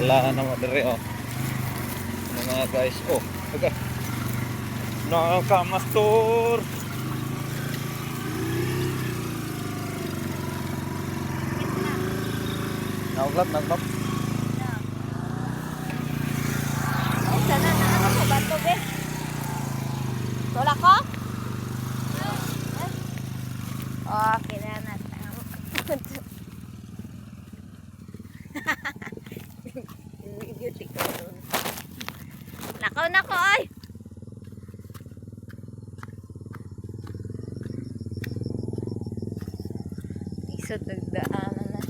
Wala na mo dire oh. Mga guys, oh, okay. Nakamastor. Naglap. Ay, sana na ako sa bato, be. Tulak ko? Okay na na. Beauty ko. Nakaw na ko, ay! Isot nagdaanan na.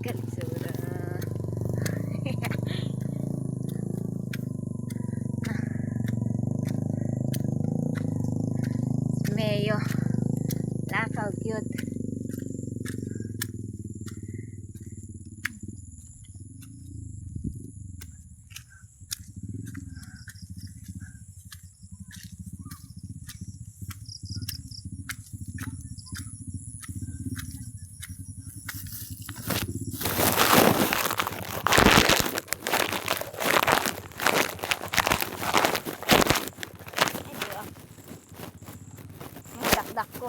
Pagkalisura. Meyo. Lakaw cute. Dakdak ko.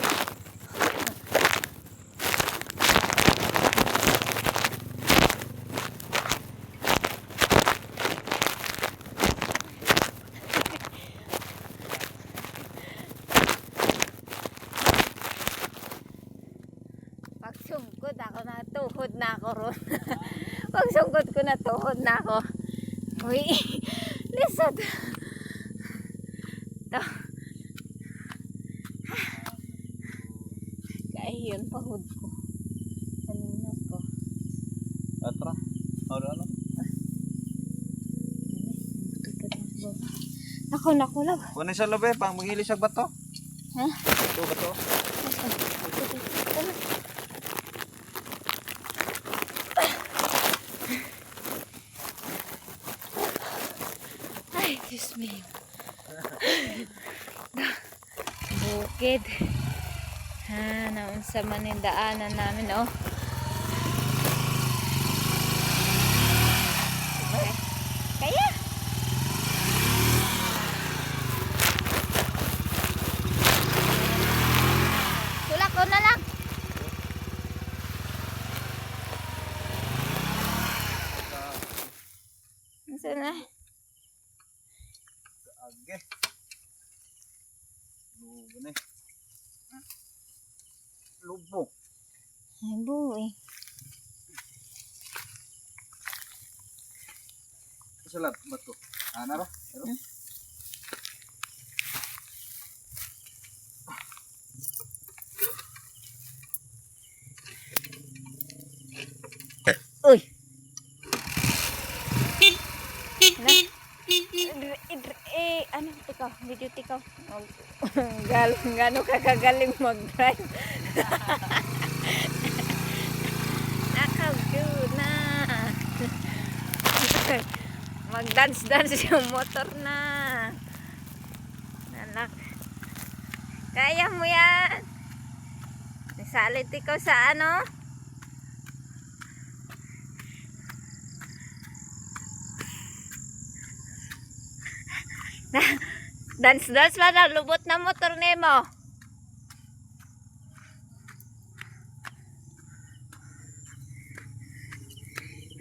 Pagsungkod ako na tuhod na ako ron. Pagsungkod ko na tuhod na ako. Uy, lisod. To. Yun pahod ko. Kanina ko. Atra. Ano? Nako lang. Kunin sa labi pang maghilis sa bato. Ha? Bato. Ay, Diyos me. Bukid. Ha, naunsa man yung daanan namin, oh. Okay. Kaya. Tulak ko na lang. Nasaan na? Age. Lubo na. Lubo. Ay, boy. Salat bato. Ana ra? Uy. Ano ikaw? Video ikaw. Gano'n ka kagaling mag-drive. Nakagod na. Mag-dance yung motor na. Anak. Kaya mo yan. Nasalit ikaw sa ano? Dance pa na lubot na motor nemo.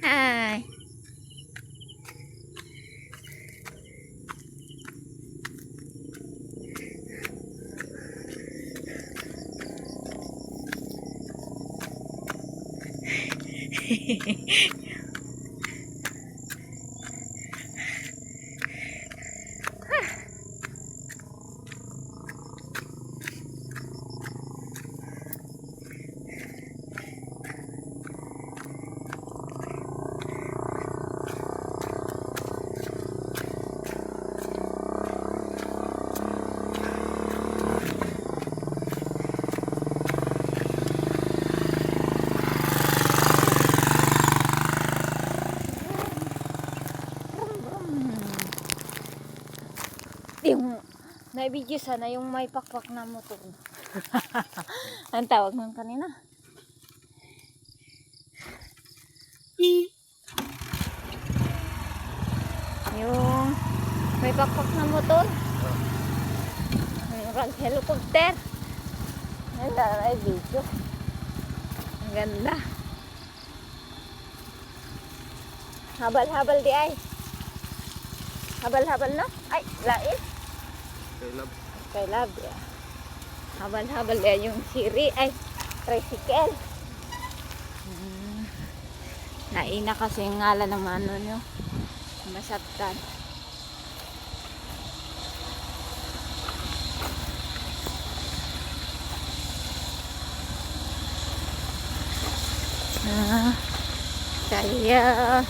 Hi. may video sana yung may pakpak na motor. Ang tawag ng kanina. Yung may pakpak na motor. Yung helicopter. Ang ay video. Ang ganda. Habal-habal di ay. Habal-habal no? Ay, lain. Kay love. Yeah. Habal-habal yan yung siri. Ay, tricycle. Naina kasi yung ngalan ng ano nyo. Masaktan. Kaya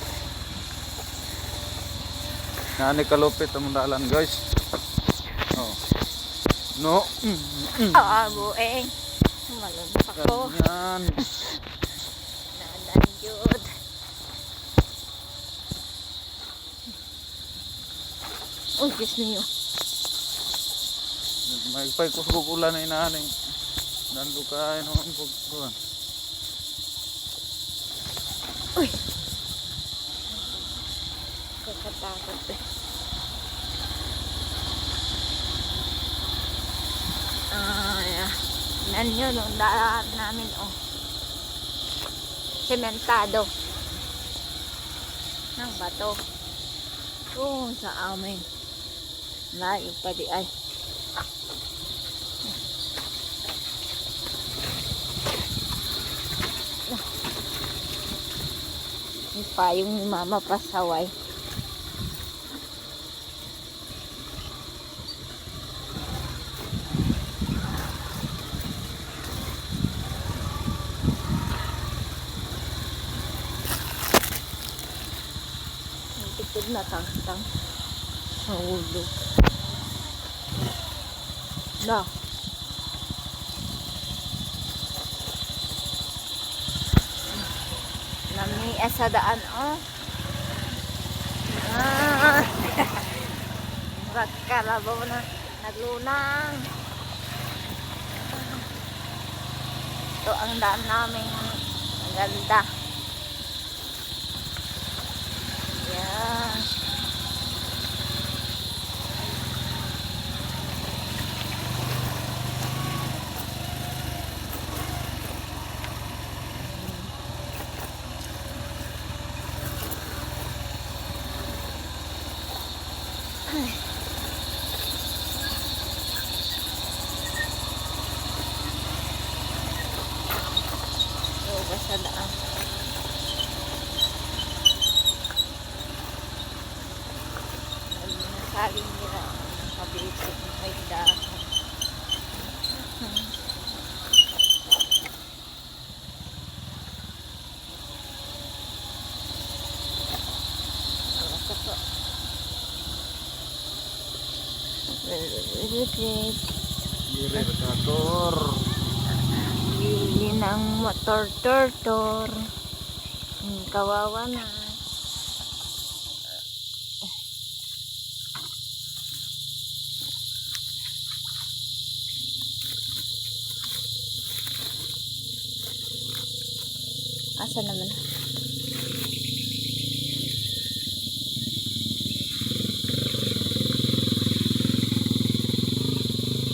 Nani kalupit ang dalan guys. Oh. No. bueng. Malunok ako. Ganyan. Dadan yun. Uy, Diyos niyo. May kusog ulan na inaani. Nando ka noon pagkuhan. Uy. Kakatakot eh. Yeah. Nan yun, yung daan namin, oh. Sementado. Ng bato. Oh, sa amin. Layo pa di ay. Yung payong ni mama pasaway. Tikod na tang-tang sa ulo. Na. Nami sa daan, oh. Rat kalabaw na naglunang. Ito ang daan namin. Ang ganda. Yan. Sa daan. Nasaling nila ang pabilisip ng may daan. Motor. Bili ng motor tortor. Kawawa na. Asa naman?